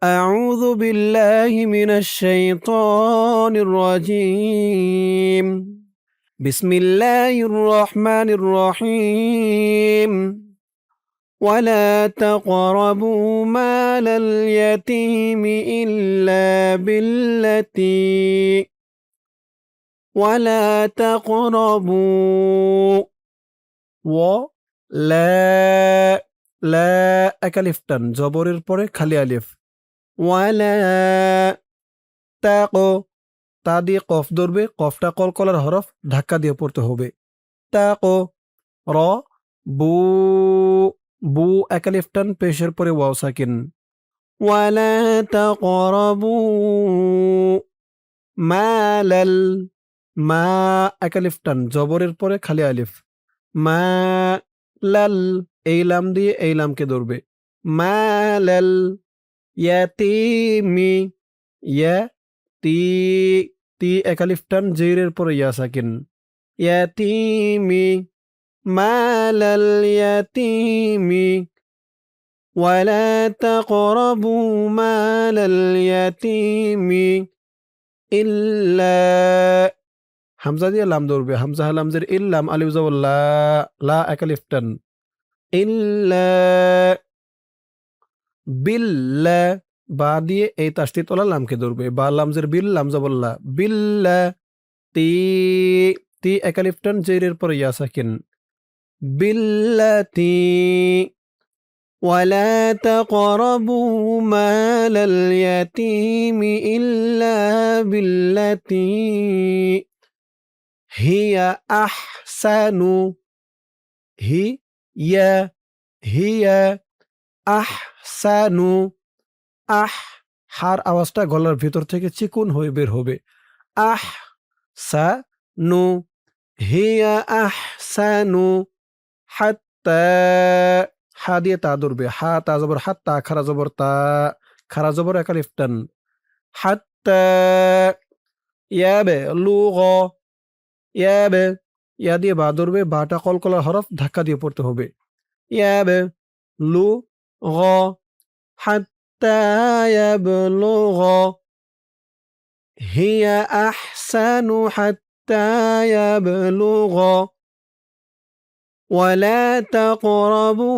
أعوذ بالله من الشيطان الرجيم بسم الله الرحمن الرحيم ولا تقربوا مال اليتيم إلا بالتي ولا تقربوا لا একালিফ টান জবরের পরে খালি আলিফ ওয়ালা তা দিয়ে কফ ধরবে, কফটা কলকলার হরফ ধাক্কা দিয়ে পড়তে হবে। তাকো র বু বু একালিফ টান পেশের পরে ওয়াও সাকিন ওয়ালা তাকরাবু মালাল মা একালিফ টান জবরের পরে খালি আলিফ মা লাল এই লাম দিয়ে এই লামকে ধরবে মালাল ইয়াতিমি ইয়া তি একালিফ টান জেরের পরে ইয়া সাকিন ইয়াতিমি মালাল ইয়াতিমি ওয়ালা তাকরাবু মালাল ইয়াতিমি ইল্লা হামজা দিয়ে লাম ধরবে, হামজা হালামজের ইল্লাম আলিফ জবর লা একালিফ টান ইল্লা বিল্লা বা দিয়ে এই তাসদিদ ওয়ালা লামকে ধরবে, বা লামজের বিল লাম জবর লা বিল্লা তি একালিফ টান জেরের পরে ইয়া সাকিন বিল্লাতি ওয়ালা তাকরাবু মালাল ইয়াতিমি ইল্লা বিল্লাতি হিয়া আহসানু হিয়া আহসানু হার আওয়াজটা গলার ভিতর থেকে চিকুন হয়ে বের হবে। আহসানু হিয়া আহসানু হাত্তা হা দিয়ে তা ধরবে, হা তা জবর হাত্তা খারা জবর তা খারা জবর একালিফ টান হাত্তা ইয়া দিয়ে বা ধরবে, বাটা কলকলার হরফ ধাক্কা দিয়ে পড়তে হবে। ইয়াবে লু গ হাত্তা ইয়াবলুগ হিয়া আহসানু হাত্তা ইয়াবলুগ ওয়ালা তাকরাবু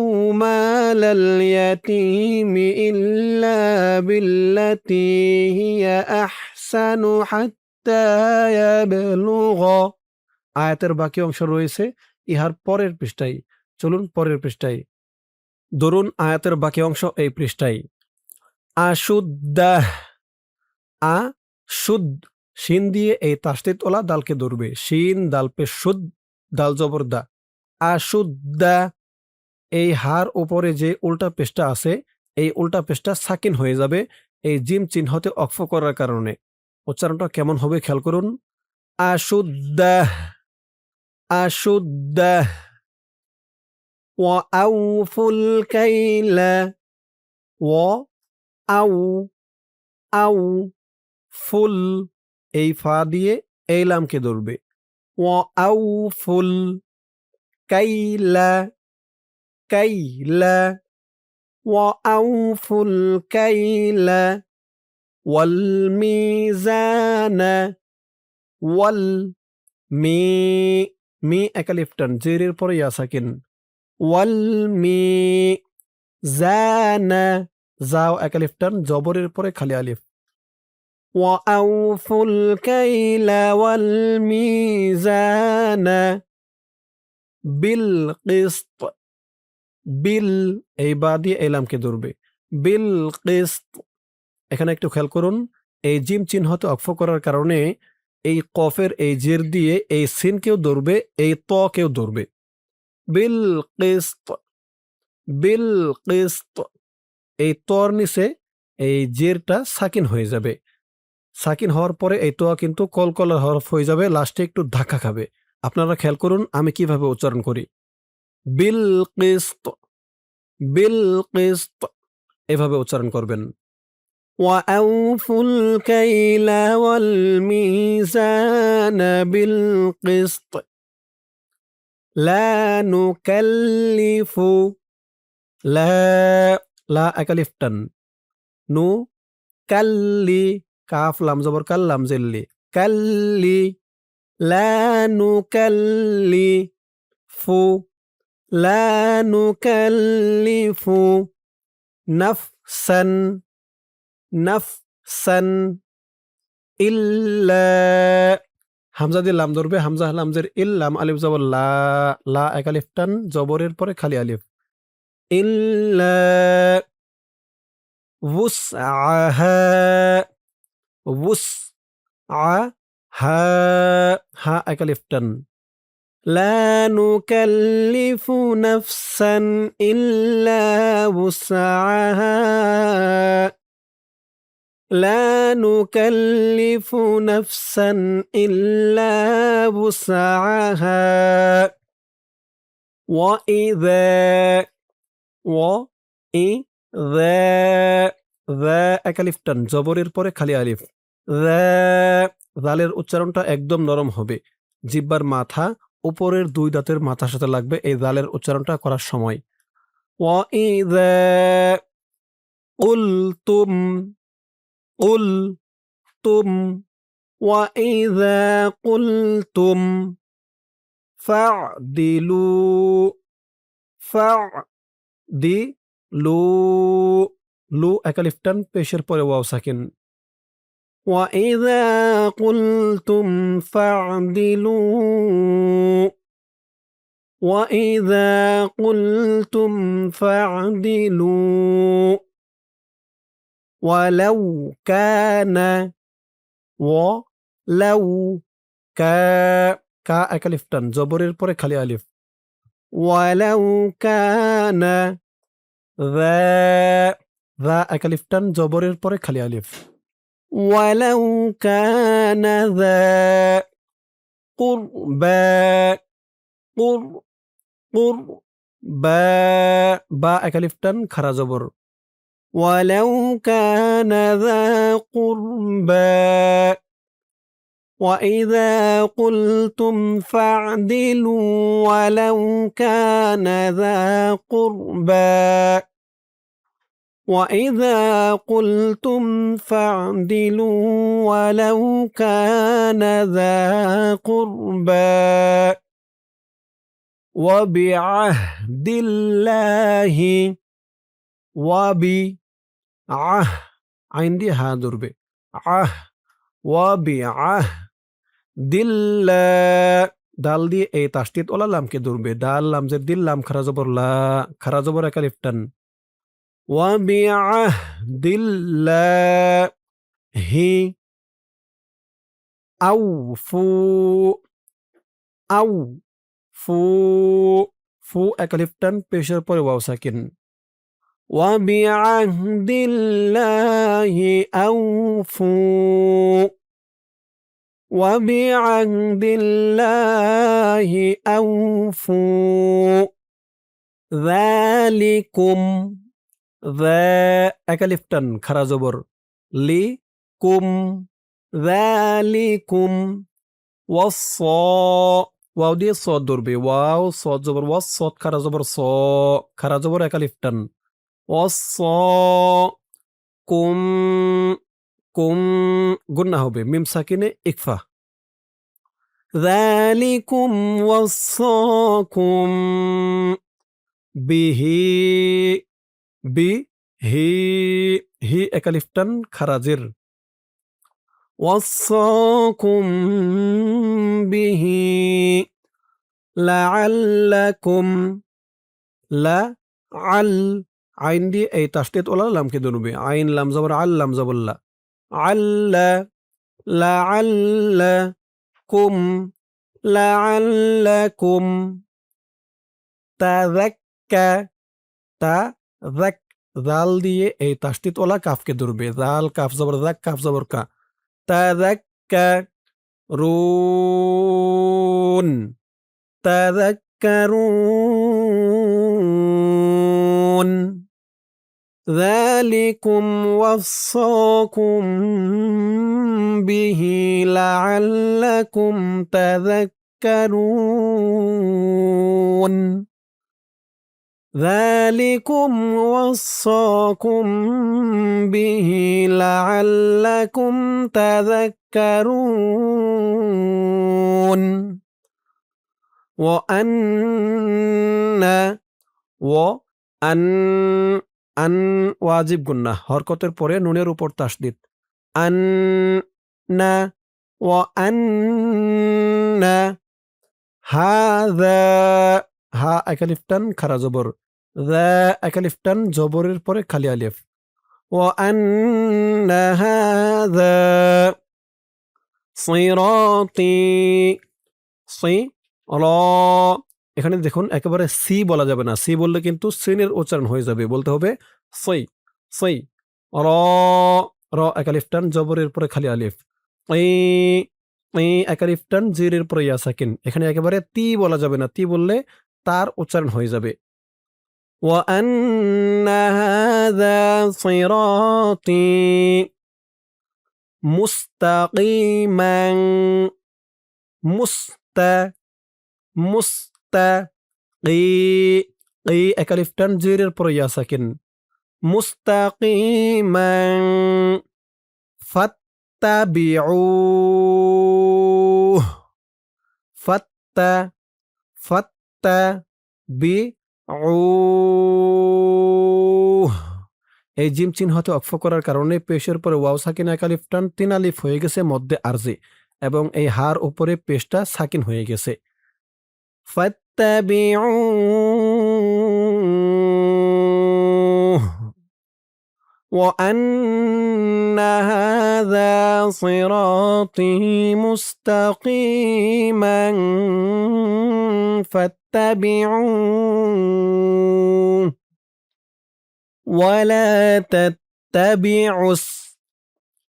মালাল ইয়াতিমি ইল্লা বিল্লাতি হিয়া আহসানু হাত্তা ইয়াবলুগ। আয়াতের বাকি অংশ রয়েছে ইহার পরের পৃষ্ঠায়। চলুন পরের পৃষ্ঠায় ধরুন আয়াতের বাকি অংশ এই পৃষ্ঠায়। আশুদ্দাহ শুদ শিন দিয়ে এই তাসদিদ ওলা দালকে ধরবে, শিন দাল পে শুদ দাল জবর দা আশুদ্দা এই হার উপরে যে উল্টা পেশটা আছে এই উল্টা পেশটা সাকিন হয়ে যাবে এই জিম চিহ্নতে অক্ফ করার কারণে। উচ্চারণটা কেমন হবে খেয়াল করুন। আশুদ্দাহ আশুদ্দাহ ওয়াউফুল কাইলা আউ ফুল এই ফা দিয়ে এই লামকে ধরবে ওয়াউফুল কাইলা ওয়াউফুল কাইলা ওয়াল মিজানা ওয়াল মি একালিফ টান জেরের পরে ইয়া সাকিন ওয়াল মিজানা যাও একালিফ টান জবরের পরে খালি আলিফ ওয়াউফুল কাইলা ওয়াল মিজানা বিল কিসত বিল এই বা দিয়ে এলামকে ধরবে বিল কিসত। এখানে একটু খেয়াল করুন, এই জিম চিহ্নতে অক্ফ করার কারণে এই কফের এই জের দিয়ে এই সিন কেও ধরবে, এই ত কেও ধরবে। বিল কিসত এই তর নিচে এই জেরটা সাকিন হয়ে যাবে, সাকিন হওয়ার পরে এই তোয়া কিন্তু কলকলার হরফ হয়ে যাবে, লাস্টে একটু ধাক্কা খাবে। আপনারা খেয়াল করুন আমি কিভাবে উচ্চারণ করি। বিল কিসত এভাবে উচ্চারণ করবেন। ওয়াউফুল কাইলা ওয়াল মিজানা বিল কিসত লা নুকাল্লিফু লা একালিফ টান কাল্লি কাফ লাম জবর কাল লাম জেল্লি কাল্লি লা নুকাল্লি ফু লা নুকাল্লিফু নাফসান নাফসান ইল্লা হামজা দিয়ে লাম ধরবে হামজা লামজের ইল লাম আলিফ জবর লা লা এক আলিফ টান জবরের পরে খালি আলিফ ইল্লা وسعها وسعها হা এক আলিফ টান لا نكلف نفسا إلا وسعها لا نكلف نفسا إلا وسعها وإذا এক আলিফ টান জবরের পরে খালি আলিফ জালের উচ্চারণটা একদম নরম হবে জিহ্বার মাথা উপরের দুই দাঁতের মাথার সাথে লাগবে এই জালের উচ্চারণটা করার সময় وإذا قلتم قلتم وإذا قلتم فاعدلوا فاعدلوا লু এক আলিফ টান পেশের পরে ওয়াও সাকিন وإذا قلتم فاعدلوا وإذا قلتم فاعدلوا ولو كان ولو কা এক আলিফ টান জবরের পরে খালি আলিফ ولو كان ذا এক আলিফ টান জবরের পরে খালি আলিফ ولو كان ذا قربى قربى বা এক আলিফ টান খারা জবর ولو كان ذا قربى وإذا قلتم فاعدلوا ولو كان ذا قربى وإذا قلتم فاعدلوا ولو كان ذا قربى وبعهد الله আইন দিয়ে হা ধরবে দাল দিয়ে এই তাসদিদ ওলা লামকে ধরবে দাল লামজের দিল লাম খারা জবর লা খারা জবর এক আলিফ টান ওয়াবিআহদিল্লাহি আউফু ফু এক আলিফ টান পেশের পরে ওয়াও সাকিন ওয়াবিআহদিল্লাহি আউফু وبعهد الله أوفوا ذلكم এক আলিফ টান খারা জবর লিকুম ذلكم ওয়াও দিয়ে সদ ধরবে ওয়াও সদ জবর ওয়াস সদ খারা জবর খারা জবর এক আলিফ টান কুম কুম গুন্না হবে মিম সাকিনে ইকফা যালিকুম ওয়াসাকুম বিহি হি এক আলিফ টান খারাজের ওয়াসাকুম বিহি লাআল্লাকুম আইন দিয়ে এই তাসদিদ ওলা লামকে ধরবে আইন লাম জবর আল লাম জবরলা লাআল্লাকুম জাল দিয়ে এই তাসদিদ ওলা কাফকে ধরবে জাল কাফ জবর জাক কাফ জবর কা তাযাক্কারুন ذلكم وصاكم به لعلكم تذكرون ذلكم وصاكم به لعلكم تذكرون وأن وأن আন ওয়াজিব গুন্না হরকতের পরে নুনের উপর তাসদিদ আন্না ওয়া আন্না হাযা হা একালিফ টান খারা জবর যা একালিফ টান জবরের পরে খালি আলিফ ওয়া আন্না হাযা সিরাতি র এখানে দেখুন একেবারে সি বলা যাবে না, সি বললে কিন্তু সিনের উচ্চারণ হয়ে যাবে, বলতে হবে সই সই র র একালিফ টান জবরের পরে খালি আলিফ একালিফ টান জিরের পরে ইয়া সাকিন, এখানে একেবারে তি বলা যাবে না, তি বললে তার উচ্চারণ হয়ে যাবে وأن هذا صراطي مستقيما একালিফ টান জিরের পরে ইয়া সাকিন মুস্তাকিমান ফাত্তাবিউহ ফাত্তাবিউহ এই জিম চিহ্নতে অক্ফ করার কারণে পেশের পরে ওয়াও সাকিন একালিফ টান 3 আলিফ হয়ে গেছে মধ্যে আরজি এবং এই হার উপরে পেশটা সাকিন হয়ে গেছে ফাত্তাবিউহ وأن هذا صراطي مستقيما فاتبعوه ولا تتبعوا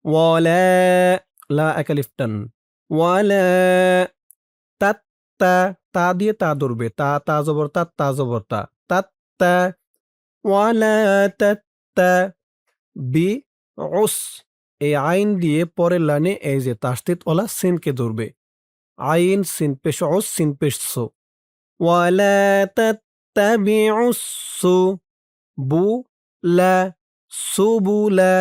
ولا لا أكلف تن ولا تتا তা দিয়ে তা ধরবে তা তা জবর তা জবর তা ওয়ালা তাত্তা বি উস এই আইন দিয়ে পরের লাইনে এই যে তাসদিদ ওয়ালা সিনকে ধরবে আইন সিন পেশ উস সিন পেশ সু ওয়ালা তাত্তাবিউস সুবুলা সুবুলা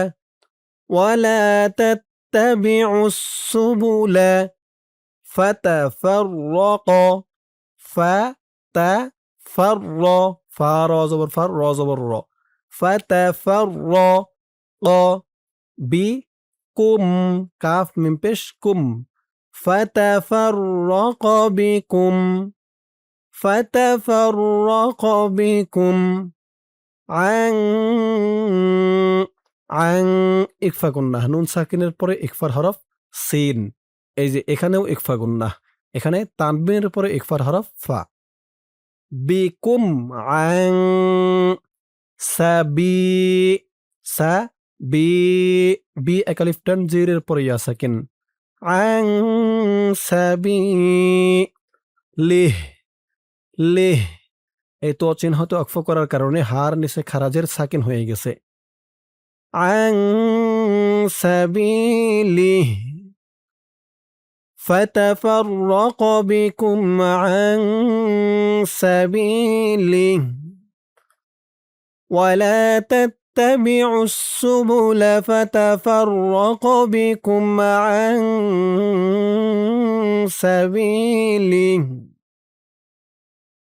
ওয়ালা তাত্তাবিউস সুবুলা فتفرق فار زبر فر را زبر را فتفرق بكم كاف من পেশ কুম فتفرق بكم عن ইকফা গুন্নাহ নুন সাকিনের পরে ইকফার হরফ সিন এই যে এখানেও ইকফা গুন্নাহ এখানে তানবিনের উপরে ইকফার হরফ ফা বিকুম আন সাবি সাবি বি একালিফ টান জিরের পরে ইয়া সাকিন আন সাবি লিহ লিহ এই তো চিহ্নতে অক্ফ করার কারণে হার নিচে খারাজের সাকিন হয়ে গেছে আন সাবিলিহ فتفرق بكم عن سبيله ولا تتبعوا السبل فتفرق بكم عن سبيله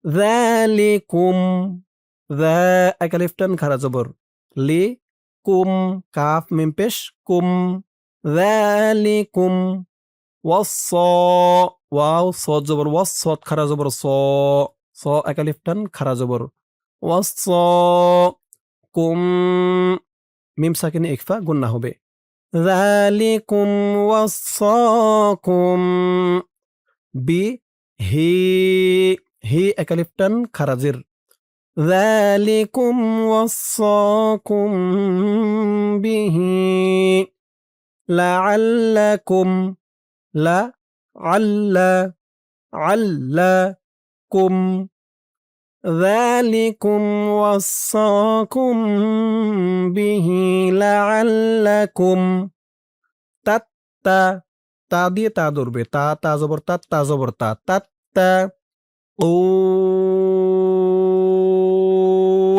ذلكم ذا أكلف تن خرا زبر لي كم كاف من بش كم ذلكم ওয়াও সদ জবর ওয়াস সদ খারা জবর স একালিফ টান খারা জবর ওয়াস কুম মিম সাকিনে ইকফা গুন্না হবে যালিকুম ওয়াসাকুম বি হি একালিফ টান খারাজির যালিকুম ওয়াসাকুম বিহি লাআল্লাকুম علكم ذلكم وصاكم به لعلكم তা দিয়ে তা ধরবে তা জবর তা জবর তা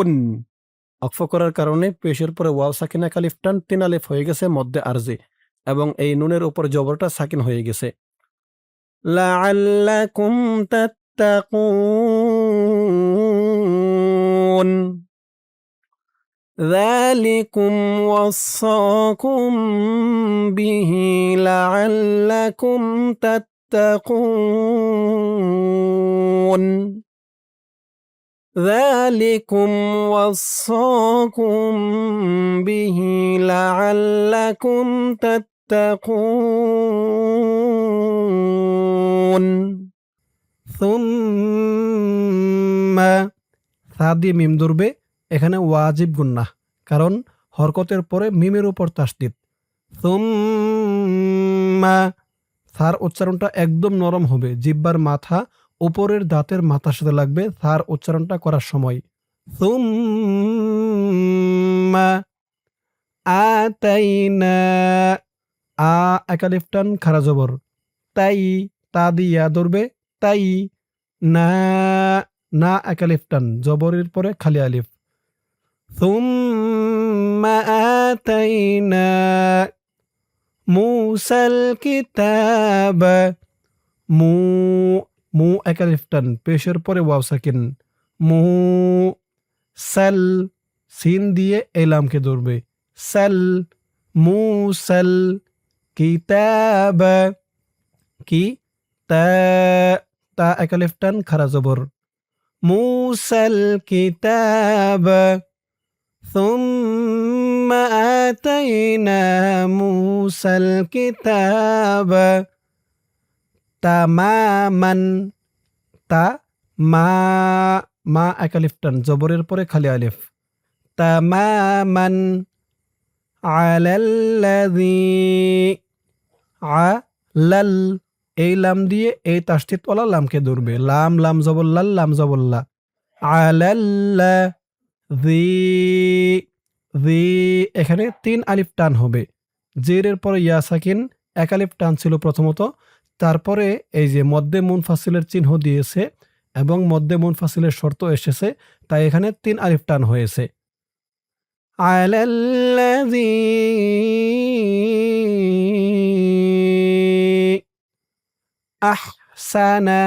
কুন অক্ফ করার কারণে পেশের পরে ওয়াও সাকিন এক আলিফ টান ৩ আলিফ হয়ে গেছে মধ্যে আরজি এবং এই নুনের উপর জবরটা সাকিন হয়ে গেছে। লাআল্লাকুম তাত্তাকুন যালিকুম ওয়াসাকুম বিহি লাআল্লাকুম তাত্তাকুন ذلكم وصاكم به لعلكم تتقون ثم সা দিয়ে মিম ধরবে, এখানে ওয়াজিব গুন্নাহ, কারণ হরকতের পরে মিমের উপর তাসদিদ। সুম্মা সার উচ্চারণটা একদম নরম হবে, জিহ্বার মাথা উপরের দাঁতের মাথার সাথে লাগবে সার উচ্চারণটা করার সময়। সুম্মা আতাইনা আ এক আলিফ টান খাড়া জবর, তাই তা দিয়া ধরবে, তাই না না এক আলিফ টান জবরের পরে খালি আলিফ। সুম্মা আতাইনা মুসাল কিতাব মু মু এক আলিফ টান পেশের পরে ওয়াও সাকিন মু সাল সিন দিয়ে এলামকে ধরবে সাল মুসাল কিতাব কি তা তা এক আলিফ টান খাড়া জবর মুসাল কিতাব ثم آتينا موسى الكتاب তামামান তা মা এক আলিফ টান জবরের পরে খালি আলিফ তামামান আলাল্লাযী আলাল এই লাম দিয়ে এই তাসদীদ ওয়ালা লামকে ধরবে লাম লাম জবর লাল লাম জবর লা আলাল্লাযী এখানে ৩ আলিফ টান হবে, জেরের পরে ইয়া সাকিন এক আলিফ টান ছিল প্রথমত, তারপরে এই যে মধ্যে মুনফাসিলের চিহ্ন দিয়েছে এবং মধ্যে মুনফাসিলের শর্ত এসেছে, তাই এখানে ৩ আলিফ টান হয়েছে। আলাল্লাযী আহসানা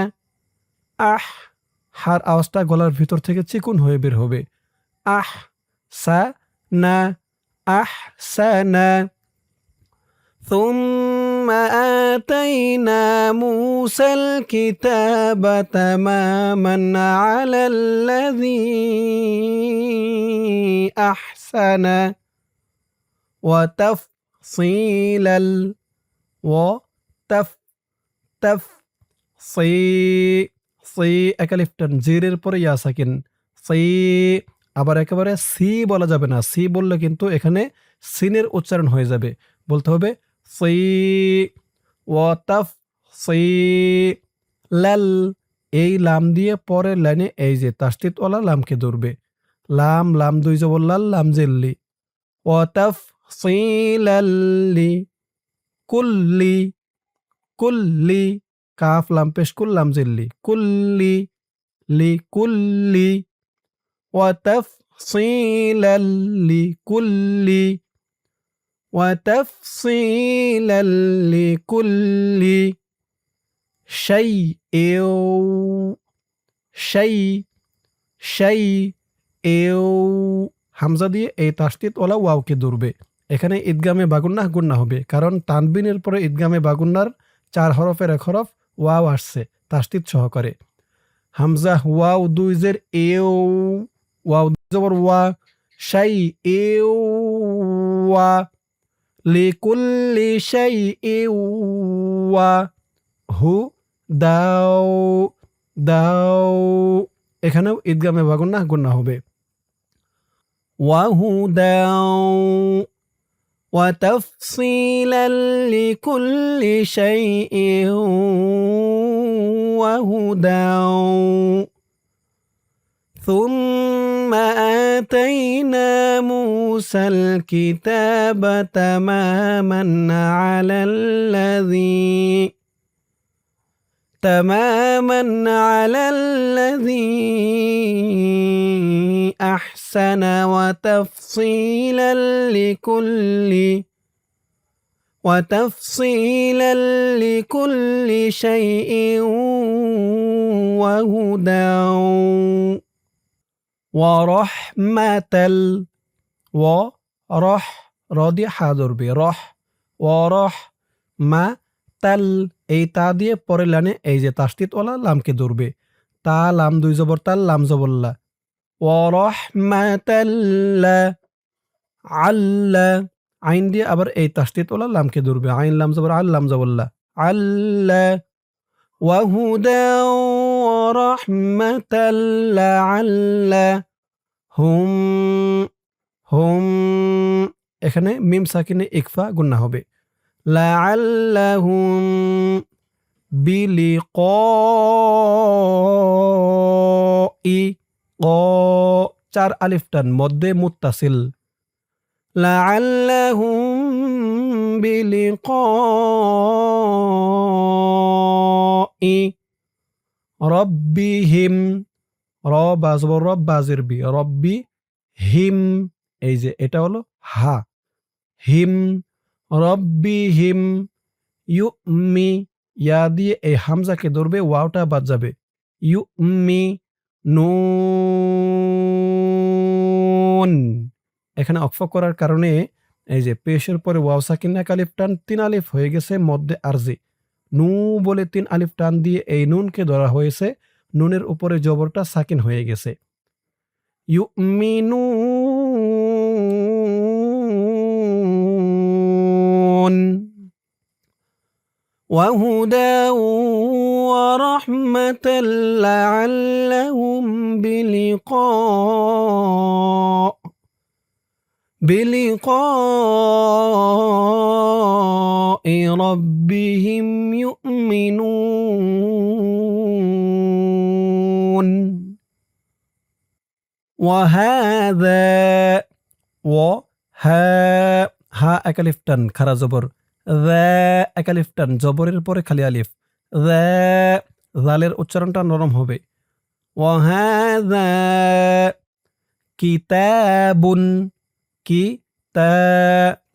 হার আওয়াজটা গলার ভিতর থেকে চিকুন হয়ে বের হবে। আহসানা আহসানা ثم آتينا موسى الكتاب تماما على الذي أحسن وتفصيلا সি এক আলিফ টান জিরের পরে ইয়া সাকিন সি, আবার একেবারে সি বলা যাবে না, সি বললে কিন্তু এখানে সিনের উচ্চারণ হয়ে যাবে, বলতে হবে সি ওয়া তাফসীলাল এই লাম দিয়ে পরের লাইনে এই যে তাসদীদ ওয়ালা লামকে ধরবে লাম লাম দুই জবর লাল লাম জেল্লি ওয়া তাফসীলাল কুল্লি কুল্লি কাফ লাম পেশ কুল লাম জেল্লি কুল্লি লিকুল্লি ওয়া তাফসীলাল লিকুল্লি وتفصيلا لكل شيء হামজা দিয়ে এই তাসদীদ ওয়ালা ওয়াওকে ধরবে, এখানে ঈদগামে বাগুন্নাহ গুন্না হবে, কারণ তানবিনের পরে ঈদগামে বাগুন্নার 4 হরফের 1 হরফ ওয়াও আসছে তাসদীদ সহকারে। হামজা ওয়াও দুই জের এও ওয়াও জবর ওয়া শাই এও ওয়া লিকুল্লি শাইইন ওয়া হু দাও এখানেও ঈদগামে বাগুন্নাহ গুন্না হবে। ওয়াহুদাও ওয়া তাফসীলাল লিকুল্লি শাইইন ওয়া হুদাও ثم آتينا موسى الكتاب تماما على الذي تماما على الذي أحسن وتفصيلا لكل شيء وهدى ورحمة ورح رضي حاضر برح ورح ما তাল এই তা দিয়ে পরে লানে এই যে তাসদিদ ওয়ালা লামকে ধরবে তা লাম দুই জবর তাল লাম জবরলা ওয়া রাহমাতাল্লা আল্লা আইন দিয়ে আবার এই তাসদিদ ওয়ালা লামকে ধরবে আইন লাম জবর আল লাম জবরলা আল্লা ওয়া হুদা ওয়া রাহমাতাল্লা আল্লা হুম হুম এখানে মিম সাকিনে ইকফা গুন্না হবে لعلهم بلقاء চার আলিফ টান মধ্যে মুত্তাসিল لعلهم بلقاء ربهم রব আজবর রব বাজির বি রব্বি হিম এই যে এটা হলো হা হিম রব্বিহিম ইউমি ইয়া দিয়ে এই হামজাকে ধরবে ওয়াওটা বাদ যাবে ইউমি নুন এখানে অক্ফ করার কারণে এই যে পেশের পরে ওয়াও সাকিন এক আলিফ টান 3 আলিফ হয়ে গেছে মধ্যে আরজি নু বলে 3 আলিফ টান দিয়ে এই নুনকে ধরা হয়েছে নুনের উপরে জবরটা সাকিন হয়ে গেছে ইউমিনুন وهدى ورحمة لعلهم بلقاء ربهم يؤمنون وهذا হা এক আলিফ টান খারা জবর এক আলিফ টান জবরের পরে খালি আলিফ জালের উচ্চারণটা নরম হবে ওয়াহাযা কিতাবুন কি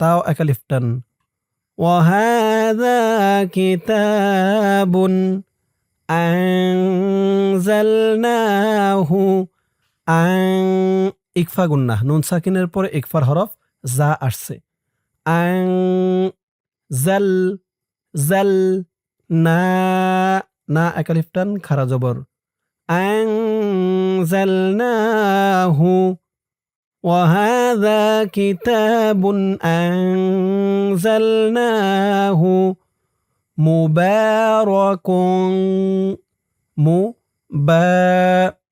তাও এক আলিফ টান ওয়াহাযা কিতাবুন আনজালনাহু ইকফা গুন্নাহ নুন সাকিনের পরে ইকফার হরফ যা আসছে জাল জাল না এক আলিফ টান খারা জবর আনজালনাহু ওয়াহাযা কিতাবুন আনজালনাহু মুবারাকুন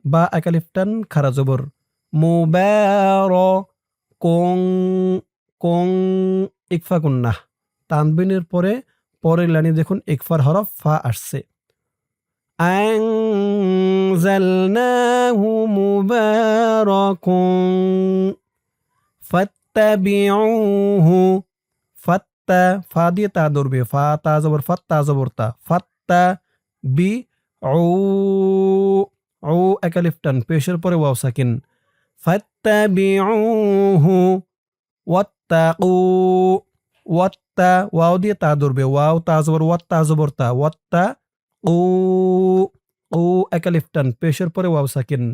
বা এক আলিফ টান খারা জবর মুবারাকুন ইকফা গুন্নাহ তানবিনের পরে পরের লাইনে দেখুন ইকফার হরফ ফা আসছে আনজালনাহু মুবারাকুন ফাত্তাবিউহু ফাত্তা ফা দিয়ে তা ধরবে ফা তা জবর ফাত্তা জবর তা ফাত্তা বি ও এক আলিফ টান পেশের পরে ওয়াও সাকিন ফাত্তাবিউহু ওয়াত্তাকু ওয়াত্তা ওয়াও দিয়ে তা ধরবে ওয়াও তা জবর ওয়াত্তা জবর তা ওয়াত্তা ও এক আলিফ টান পেশের পরে ওয়াও সাকিন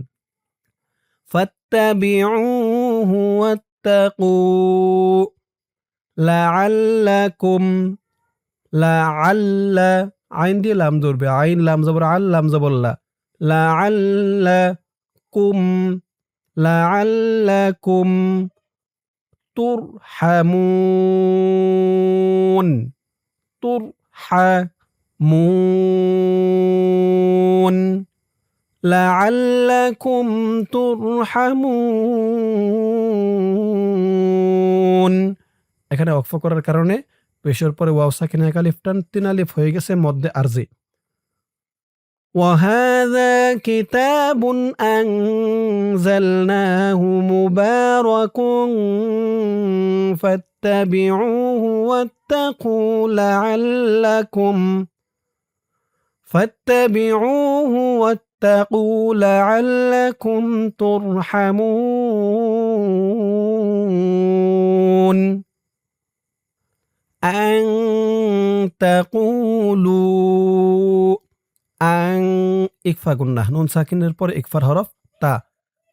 ফাত্তাবিউহু ওয়াত্তাকু লাআল্লাকুম লাআল্লা আইন দিয়ে লাম ধরবে আইন লাম জবর আল লাম জবর লা লাআল্লাকুম তুরহামুন লাআল্লাকুম তুরহামুন এখানে ওয়াকফ করার কারণে পেশের পরে ওয়াও সাকিন এক আলিফ টান 3 আলিফ হয়ে গেছে মধ্যে আরজি وهذا كتاب أنزلناه مبارك فاتبعوه واتقوا فاتبعوه واتقوا لعلكم ترحمون أن تقولوا আং ইকফা গুন্নাহ নুন সাকিনের পরে ইকফার হরফ তা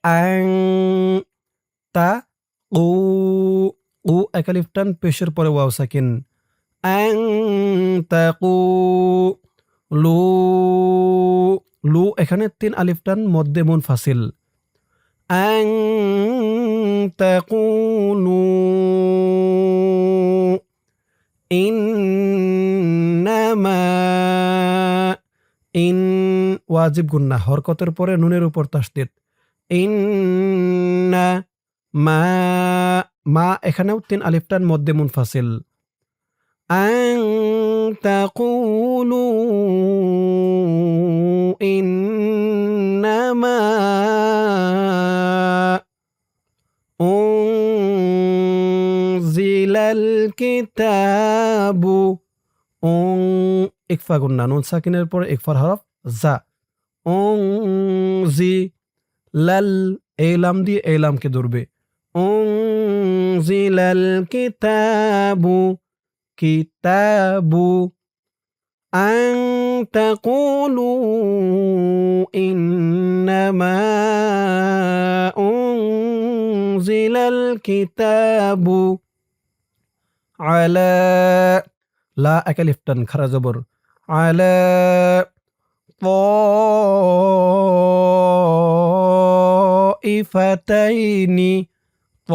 আং তা উ উ একালিফ টান পেশের পরে ওয়াও সাকিন আং তাকু লু লু এখানে 3 আলিফ টান মধ্যে মুনফাসিল আং তাকুলু ইন্নামা ইন ওয়াজিব গুন্নাহ হরকতের পরে নুনের উপর তাসদীদ ইন্না মা মা এখানেও 3 আলিফ টান মধ্যে মুনফাসিল আন তাকুলু ইন্নামা উনজিলাল কিতাবু ইকফা গুন্না নুন সাকিনের পরে ইকফার হরফ জা জি লাল এই লাম দিয়ে এই লামকে ধরবে উনজিলাল কিতাবু কিতাবু আন তাকুলু ইন্নামা উনজিলাল কিতাবু আলা লা একালিফ টান খারা জবর আলা তাইফাতাইনি ত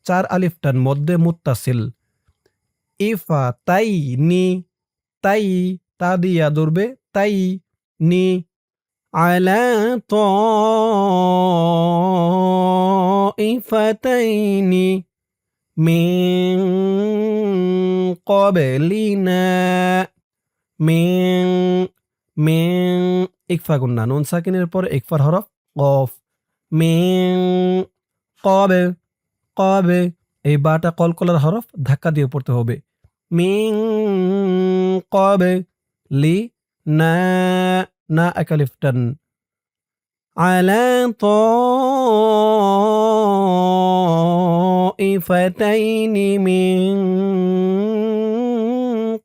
4 আলিফ টান মধ্যে মুত্তাসিল ইফা তাই নি তাই তা দিয়া ধরবে তাই নি আলা তাইফাতাইনি মিন ক্বাবলিনা মিন মিন ইকফা গুন্না নুন সাকিনের পর ইকফার হরফ কফ মিন ক্বাবে ক্বাবে এই বাটা কলকলার হরফ ধাক্কা দিয়ে পড়তে হবে মিন ক্বাবে লি না না একালিফ টান আলা তাইফাতাইনি মিন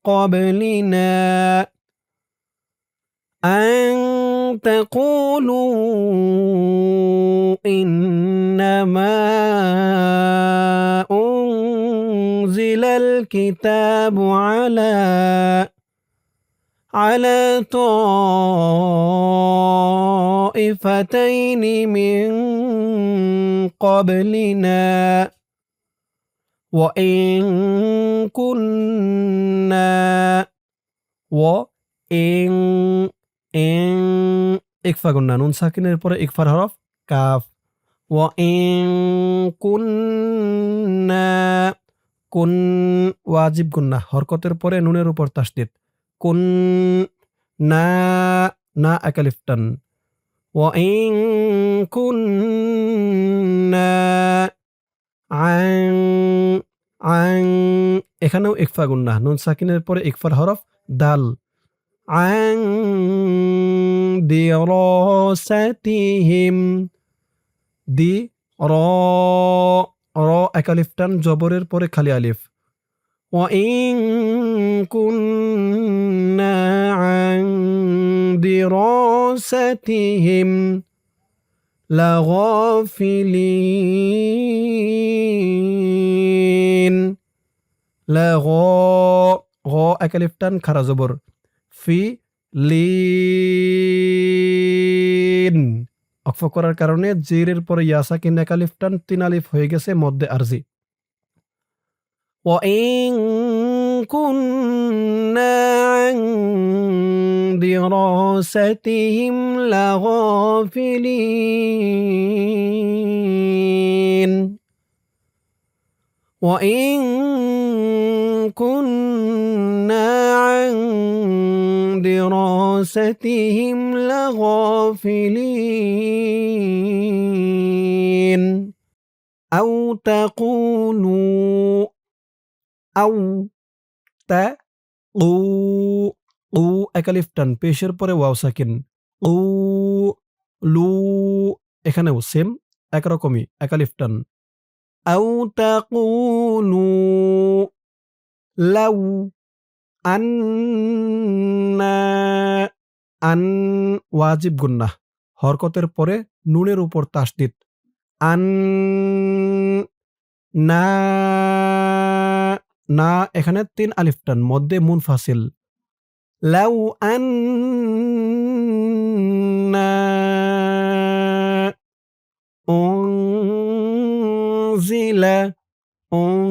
ক্বাবলিনা أن تقولوا إنما أنزل الكتاب على طائفتين من قبلنا وإن كنا وإن ইকফা গুন্না নুন সাকিনের পরে ইকফার হরফ কাফ ওয়াইন কুন্না কুন ওয়াজিব গুন্না হরকতের পরে নুনের উপর তাসদীদ কুন না না একালিফ টান ওয়াইন কুন্না আন আন এখানেও ইকফা গুন্না নুন সাকিনের পরে ইকফার হরফ দাল عن دراستهم দি র র একালিফ টান জবরের পরে খালি আলিফ وإن كنا عن دراستهم لغافلين গ একালিফ টান খারা জবর ফি লিন অক্ফ করার কারণে জিরের পরে ইয়াসাকিন একালিফ টান 3 আলিফ হয়ে গেছে মধ্যে আরজি وإن كنا عن دراستهم لغافلين وإن كنا عن دراستهم لغافلين أو تقولوا أو تقو উ একালিফ টান পেশের পরে ওয়াও সাকিন উ লু এখানেও সেম একরকমই একালিফ টান আউ তাকুলু লাউ আন্না আন ওয়াজিব গুন্নাহ হরকতের পরে নুনের উপর তাসদিদ আন না না এখানে ৩ আলিফ টান মধ্যে মুনফাসিল লাউ আন্না উনজিলা উন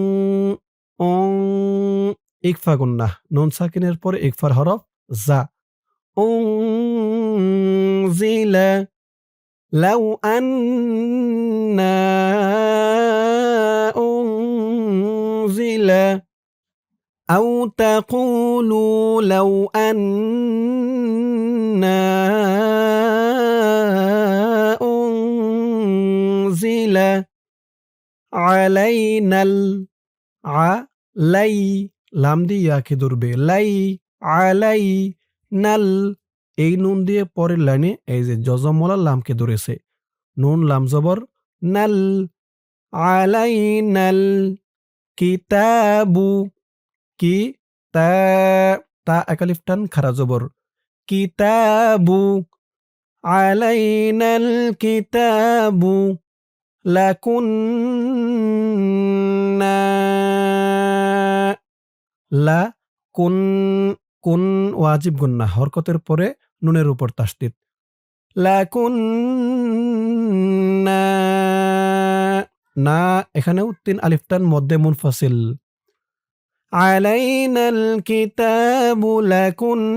উন ইকফা গুন্নাহ নুন সাকিনের পরে ইকফার হরফ জা উনজিলা লাউ আন্না উনজিলা أو تقولوا لو أنا أنزل علينا লাই লাম দিয়ে ইয়াকে ধরবে লাই আলাই নাল এই নুন দিয়ে পরের লাইনে এই যে জজমওয়ালা লামকে ধরেছে নুন লাম জবর নাল আলাইনাল কিতাবু কি তা একালিফ টান খারা জবর কিতাবু আলাইনাল কিতাবু লাকুন্না লা কুন কুন ওয়াজিব গুন্নাহ হরকতের পরে নুনের উপর তাসদিদ লাকুন্না না এখানেও ৩ আলিফ টান মধ্যে মুনফাসিল আলাইনাল কিতাবু লাকুন্না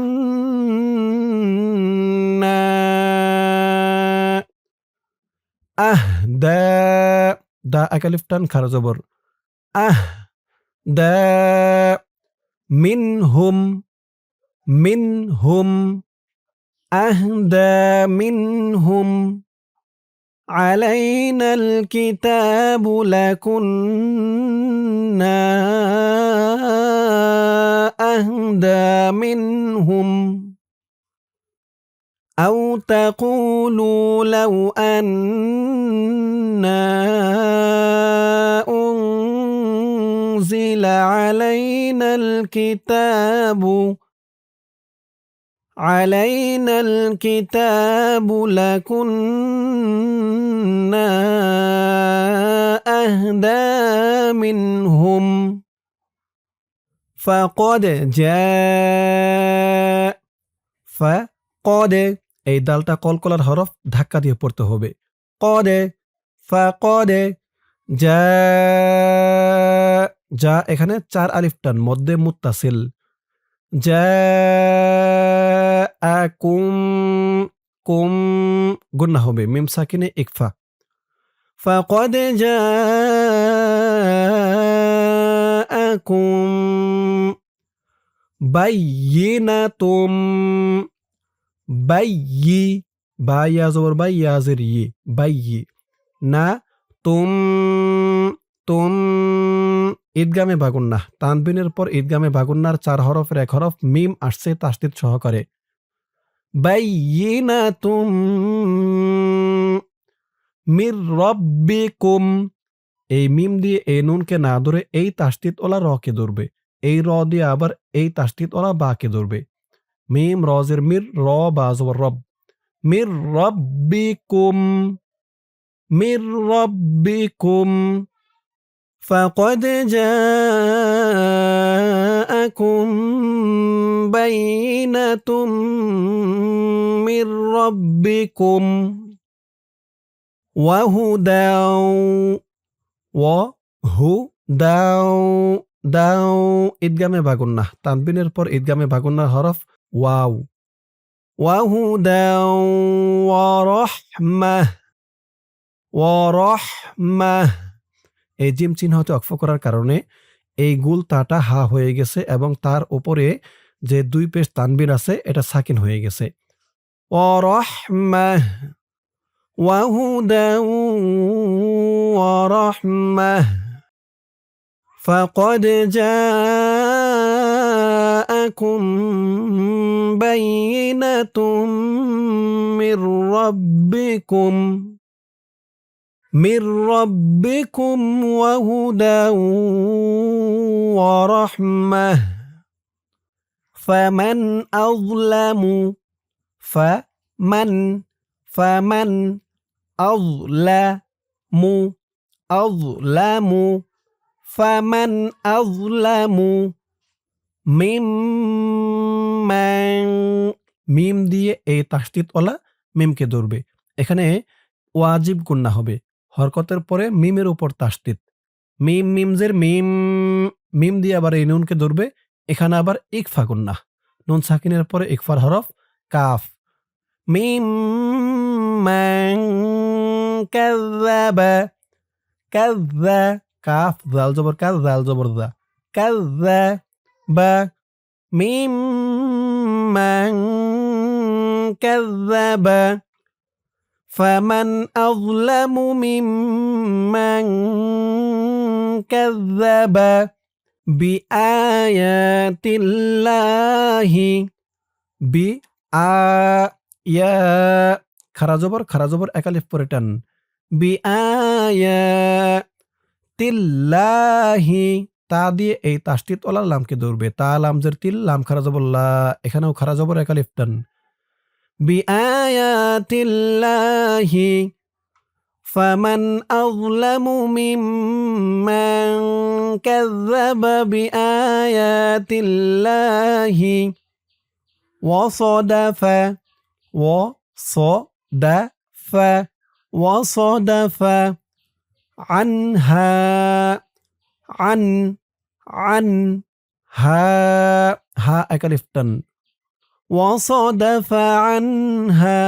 দা একালিফ টান খারা জবর দা মিনহুম আহদা মিনহুম علينا الكتاب لكنا أهدى منهم أو تقولوا لو أنا أنزل علينا الكتاب لكنا أهدى منهم فقد جاء فقد এই দালটা কলকলার হরফ ধাক্কা দিয়ে পড়তে হবে فقد যা এখানে ৪ আলিফ টান মধ্যে মুত্তাসিল জাআকুম কুম গুন্নাহ হবে মিম সাকিনে ইকফা ফাকাদ জাআকুম বাইয়িনাতুম বাইয়ি বা ইয়া জবর বাই ইয়া জের ই বাইয়ি না তুম ঈদগামে বাগুন্নাহ তানবিনের পর ঈদগামে বাগুন্নার ৪ হরফের ১ হরফ মিম আসছে তাসদিদ সহকারে বাইয়িনাতুম মির রব্বিকুম এই মিম দিয়ে এই নুনকে না ধরে এই তাসদিদ ওলা রকে ধরবে এই র দিয়ে আবার এই তাসদিদ ওলা বাকে ধরবে মিম রজের মির র বা জবর রব মির রব্বিকুম فقد جاءكم بينة من ربكم وهدى দাও ঈদগামে বাগুন্নাহ তানবিনের পর ঈদগামে বাগুন্নার হরফ ওয়াহুদা ওয়ারাহমাহ এই জিম চিহ্ন হতে অক্ফ করার কারণে এই গুল তাটা হা হয়ে গেছে এবং তার উপরে যে ২ পেশ তানবিন আছে এটা সাকিন হয়ে গেছে ওয়ারাহমাহ وهدى ورحمة فقد جاءكم جاءكم بينة من ربكم وهدى ورحمة فمن أظلم فمن أظلم فمن أظلم মিম্মান মিম দিয়ে এই তাসদীদওয়ালা মিমকে ধরবে। এখানে ওয়াজিব গুন্না হবে। হরকতের পরে মিমের উপর তাসদীদ। মিম মিমজের মিম মিম দিয়ে আবার এই নুনকে ধরবে। এখানে আবার ইকফা গুন্না। নুন সাকিনের পরে ইকফার হরফ কাফ। মিম্মান কাযযাবা কাফ জাল জবর কাজ জাল জবর জা কাযযাবা মিম্মান কাযযাবা ফামান আযলামু মিম্মান কাযযাবা বিআয়াতিল্লাহি বিআয়া খারা জবর এক আলিফ পরে টান বিআয়াতিল্লাহি তা দিয়ে এই তাসদীদ ওয়ালা লামকে ধরবে। তা লামজের তিল লাম খারা জবর লা এখানেও খারা জবর এক আলিফ টান বিআয়াতিল্লাহি ফামান আযলামু মিম্মান কাযযাবা বিআয়াতিল্লাহি وصدف عنها হা এক আলিফ টান وصدف عنها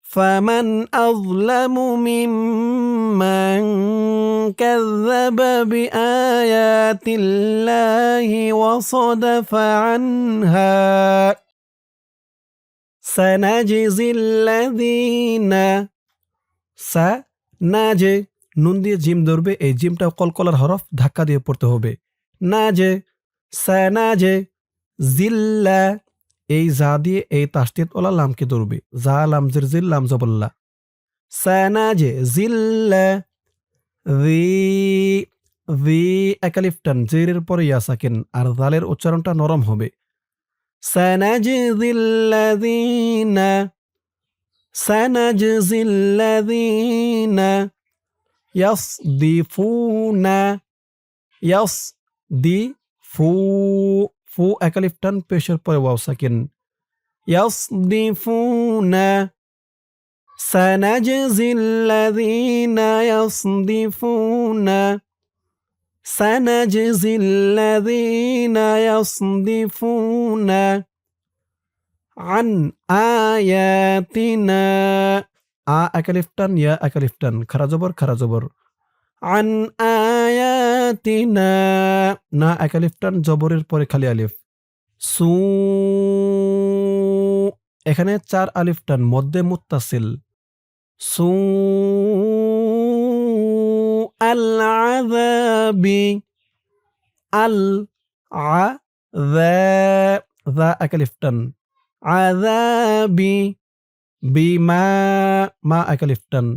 فمن أظلم ممن كذب بآيات الله وصدف عنها سنجزي الذين সানাজে নুন দিয়ে জিম ধরবে। এই জিমটা কলকলার হরফ ধাক্কা দিয়ে পড়তে হবে। নাজে সানাজে জিল্লা এই জা দিয়ে এই তাসদীদ ওয়ালা লামকে ধরবে। জা লামজের জিল লাম জবল্লা সানাজে জিল্লা ভি এক আলিফ টান জেরের পরে ইয়া সাকিন আর জালের উচ্চারণটা নরম হবে। সানাজিল্লাযীনা ইয়াসদিফু ফু এক আলিফ টান পেশের পরে ওয়াও সাকিন ইয়াসদিফুনা সানাজিল্লাযীনা ইয়াসদিফুনা আন আয়াতিনা আ এক আলিফ টান ইয়া এক আলিফ টান খারা জবর আন আয়াতিনা না এক আলিফ টান জবরের পরে খালি আলিফ সু এখানে 4 আলিফ টান মধ্যে মুত্তাসিল সু আল আযাবি আল আযা এক আলিফ টান আযাবি বিমা মা এক আলিফ টান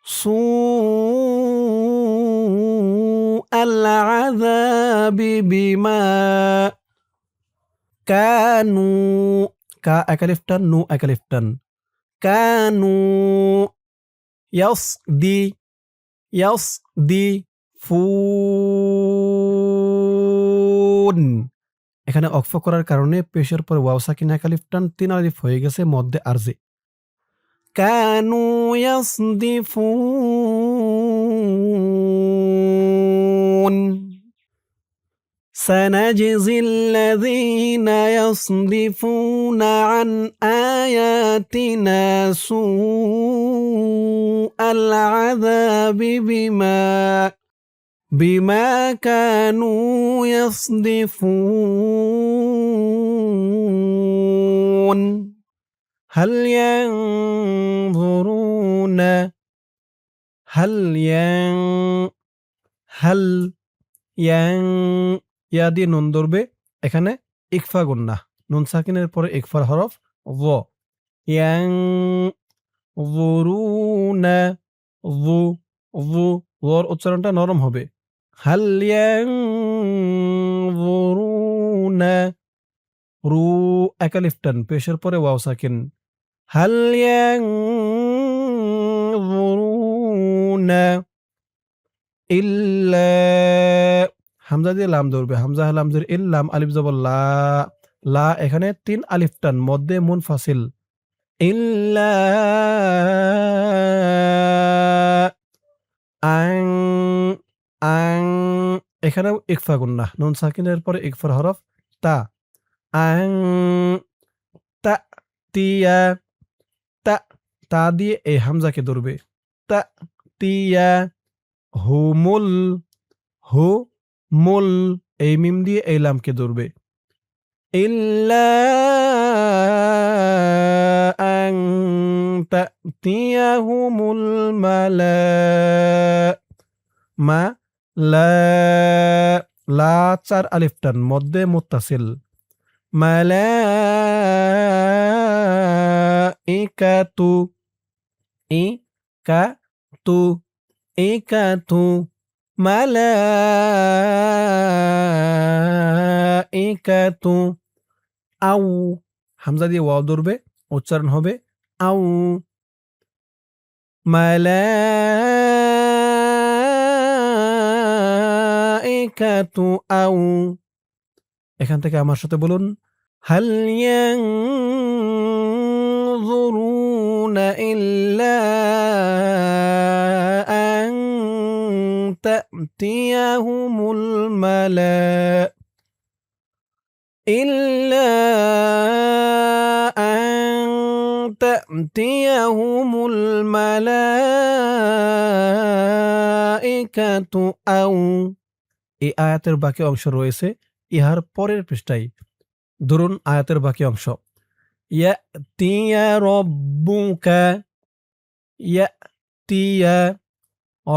সু আল আযাবি বিমা কানু কা এক আলিফ টান নু এক আলিফ টান কানু ইয়াসদিফুন এখানে অক্ফ করার কারণে পেশের পর ওয়াও সাকিন এক আলিফ টান 3 আলিফ হয়ে গেছে মধ্যে আরজি কানু ইয়াসদিফুন سنجزي الذين يصدفون عن آياتنا سوء العذاب بما كانوا يصدفون هل ينظرون هل ইয়া দিয়ে নুন ধরবে, এখানে ইকফা গুন্না, নুন সাকিনের পরে ইকফার হরফ য, ইয়াং যুরুনা, যু, যু, যর উচ্চারণটা নরম হবে। হাল ইয়ানজুরুনা, রু এক আলিফ টান, পেশের পরে ওয়াও সাকিন। হাল ইয়ানজুরুনা ইল্লা, হামজা দিয়ে লাম ধরবে, হামজা লাম জের ইল, লাম আলিফ জবর লা, লা এখানে ৩ আলিফ টান, মধ্যে মুনফাসিল। ইল্লা আং, আং, এখানেও ইকফা গুন্না, নুন সাকিনের পরে ইকফার হরফ তা, আং তা, তিয়া, তা, তা দিয়ে এই হামজাকে ধরবে, তা তিয়া, হুমুল, হু মুল, এই মিম দিয়ে এই লামকে ধরবে, ইল্লা আন তাতিয়াহুমুল মালা, মা লা, লা ৪ আলিফ টান, মধ্যে মুত্তাসিল। মালাইকাতু, ইকাতু, ইকাতু, মালাইকাতু, আউ, হামজা দিয়ে ওয়াও ধরবে, উচ্চারণ হবে আউ, মালাইকাতু আউ। এখান থেকে আমার সাথে বলুন, হাল ইয়ানজুরুনা ইল্লা আন তা'তিয়াহুমুল মালা, ইল্লা আন তা'তিয়াহুমুল মালাইকাতু আউ। এই আয়াতের বাকি অংশ রয়েছে ইহার পরের পৃষ্ঠায়। ধরুন আয়াতের বাকি অংশ, ইয়াতিয়া রব্বুকা, ইয়াতিয়া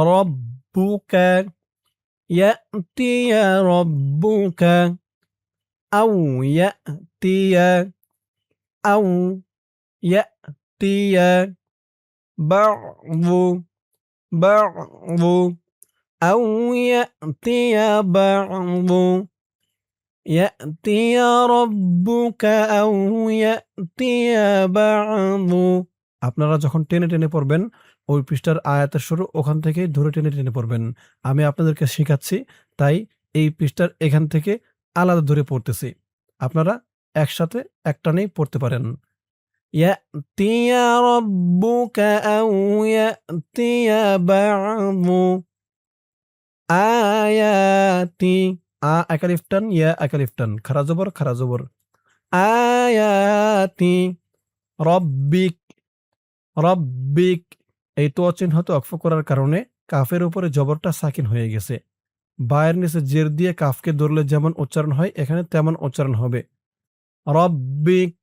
রব্বুকা, ইয়াতিয়া রব্বুকা, আউ ইয়াতিয়া, আউ ইয়াতিয়া, বা'দু, বা'দু, আউ ইয়াতিয়া বা'দু, ইয়াতিয়া রব্বুকা আউ ইয়াতিয়া বা'দু। আপনারা যখন টেনে টেনে পড়বেন, ওই পৃষ্ঠার আয়াতের শুরু ওখান থেকে ধরে টেনে টেনে পড়বেন। আমি আপনাদেরকে শেখাচ্ছি, তাই এই পৃষ্ঠার এখান থেকে আলাদা ধরে পড়তেছি। আপনারা একসাথে একটানেই পড়তে পারেন। ইয়াতিয়া রব্বুকা আউ ইয়াতিয়া বা'দু আয়াতি, আ এক আলিফ টান, ইয়া এক আলিফ টান, খারা জবর, খারা জবর, আয়াতি রব্বিক, রব্বিক, এই তো চিহ্নতে অক্ফ করার কারণে কাফের উপরে জবরটা সাকিন হয়ে গেছে। বায়ের নিচে জের দিয়ে কাফকে ধরলে যেমন উচ্চারণ হয়, এখানে তেমন উচ্চারণ হবে। রব্বিক,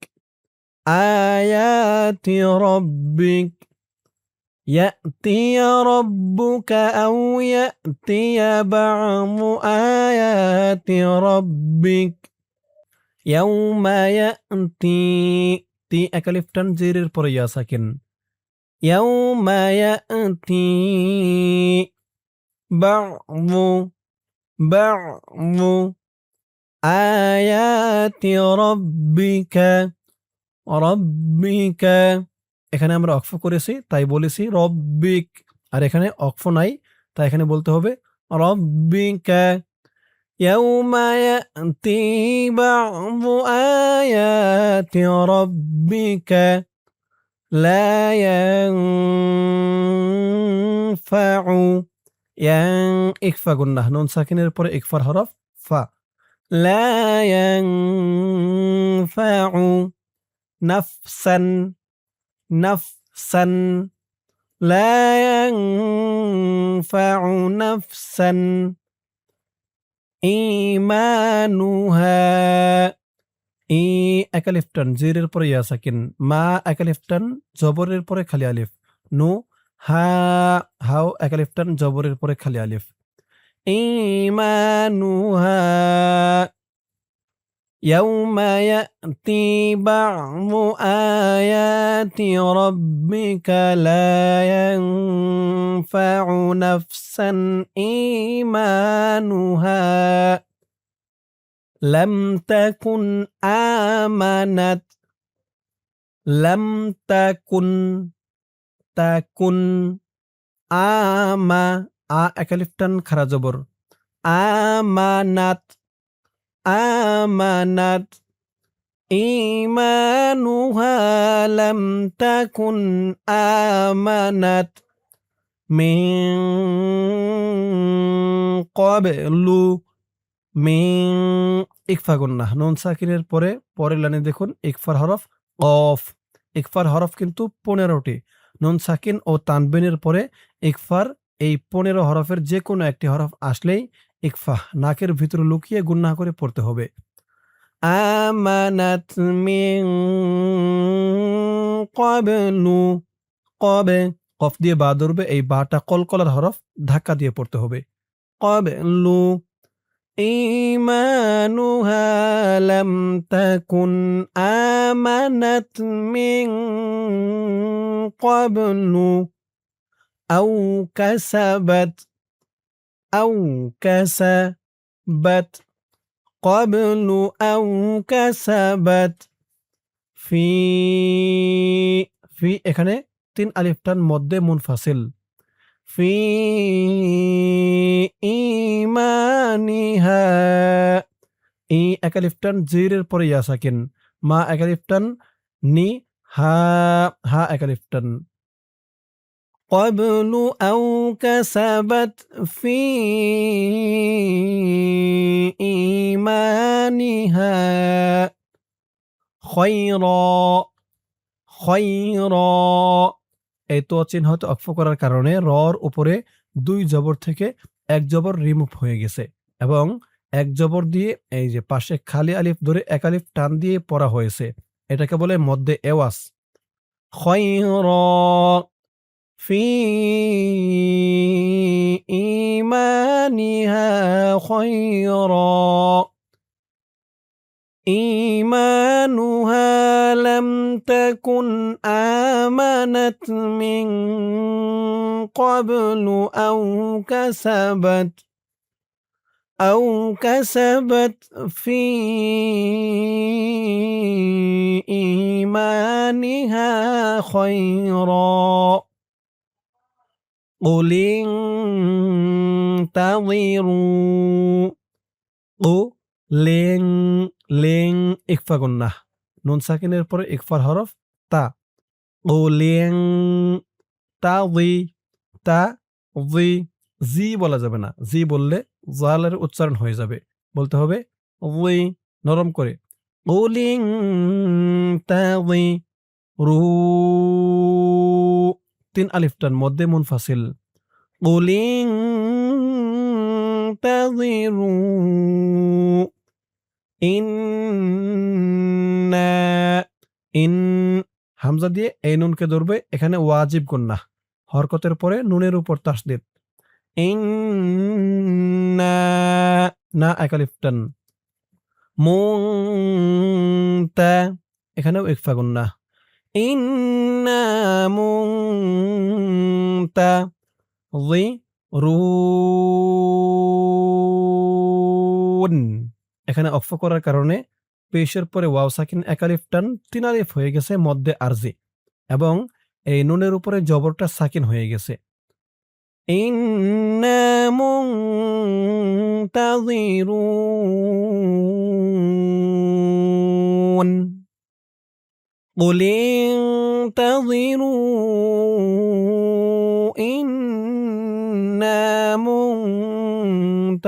আয়াতি রব্বিক, ইয়াতিয়া রব্বুকা আউ ইয়াতিয়া বা'দু আয়াতি রব্বিক, ইয়াউমা ইয়াতি, তি এক আলিফ টান, জেরের পরে ইয়া সাকিন, ইয়াউমা ইয়াতি বা'দু, বা'দু আয়াতি রব্বিকা, রব্বিকা, এখানে আমরা অক্ফ করেছি তাই বলেছি রব্বিক, আর এখানে অক্ফ নাই তাই এখানে বলতে হবে রব্বিকা। ইয়াউমা ইয়াতি বা'দু আয়াতি রব্বিকা লা ইয়ানফাউ, ইয়াং ইকফা গুন্নাহ, নুন সাকিনের পরে ইকফার হরফ ফা, লা ইয়ানফাউ নাফসান, নাফসান, লা ইয়ানফাউ নাফসান ঈমানুহা, ই এক আলিফ টান, জেরের পরে ইয়া সাকিন, মা এক আলিফ টান, জবরের পরে খালি আলিফ, নু হা, হাও এক আলিফ টান, জবরের পরে খালি আলিফ, إيمانها يوم يأتي بعض آيات ربك لا ينفع نفسا إيمانها لم تكن آمنت لم تكن تكن আমা একালিফটান খারা জবর আমানাত আমানাত ঈমানুহা লাম তাকুন আমানাত মিন ক্বাবলু মিন ইকফা গুন্নাহ নুন সাকিনের পরে পরের লাইনে দেখুন ইকফার হরফ কফ ইকফার হরফ কিন্তু 15টি নুন সাকিন ও তানবিনের পরে ইকফার এই 15 হরফের যে কোনো একটি হরফ আসলেই ইকফা নাকের ভিতরে লুকিয়ে গুন্নাহ করে পড়তে হবে আমানাত মিন ক্বাবলু কবে কফ দিয়ে বা ধরবে এই বাটা কলকলার হরফ ধাক্কা দিয়ে পড়তে হবে ক্বাবলু إيمانها لم تكن آمنت من قبل أو كسبت قبل أو كسبت في এখানে 3 আলিফ টান মধ্যে মুনফাসিল في إيمانها ই একালিফটান জিরের পরে ইয়া সাকিন মা একালিফটান নি হা একালিফটান قبل أو كسبت في إيمانها خيرا এই তো চিহ্নতে অক্ফ করার কারণে রর উপরে 2 জবর থেকে 1 জবর রিমুভ হয়ে গেছে এবং 1 জবর দিয়ে এই যে পাশে খালি আলিফ ধরে এক আলিফ টান দিয়ে পড়া হয়েছে এটাকে বলে মধ্যে এওয়াজ খায়রা ফি ঈমানিহা খায়রা إيمانها لم تكن آمنت من قبل أو كسبت في إيمانها خيرا قل انتظروا লেং ইকফা গুন্নাহ নুন সাকিনের পরে ইকফার হরফ তা ও লেং তা জি বলা যাবে না জি বললে জালের উচ্চারণ হয়ে যাবে বলতে হবে নরম করে ও লিং তাযি রু 3 আলিফ টান মধ্যে মুনফাসিল ও লিং তাযিরু ইন হামজা দিয়ে এই নুনকে ধরবে এখানে ওয়াজিব গুন্নাহ হরকতের পরে নুনের উপর তাসদীদ ইন্না না একালিফটান মুনতা এখানেও ইকফা গুন্নাহ ইন্না মুনতা রুন এখানে অক্ফ করার কারণে পেশের পরে ওয়াও সাকিন এক আলিফ টান 3 আলিফ হয়ে গেছে মধ্যে আরজি এবং এই নুনের উপরে জবরটা সাকিন হয়ে গেছে ইন্না মুনতাযিরুন قل انتظروا إنا منتظرون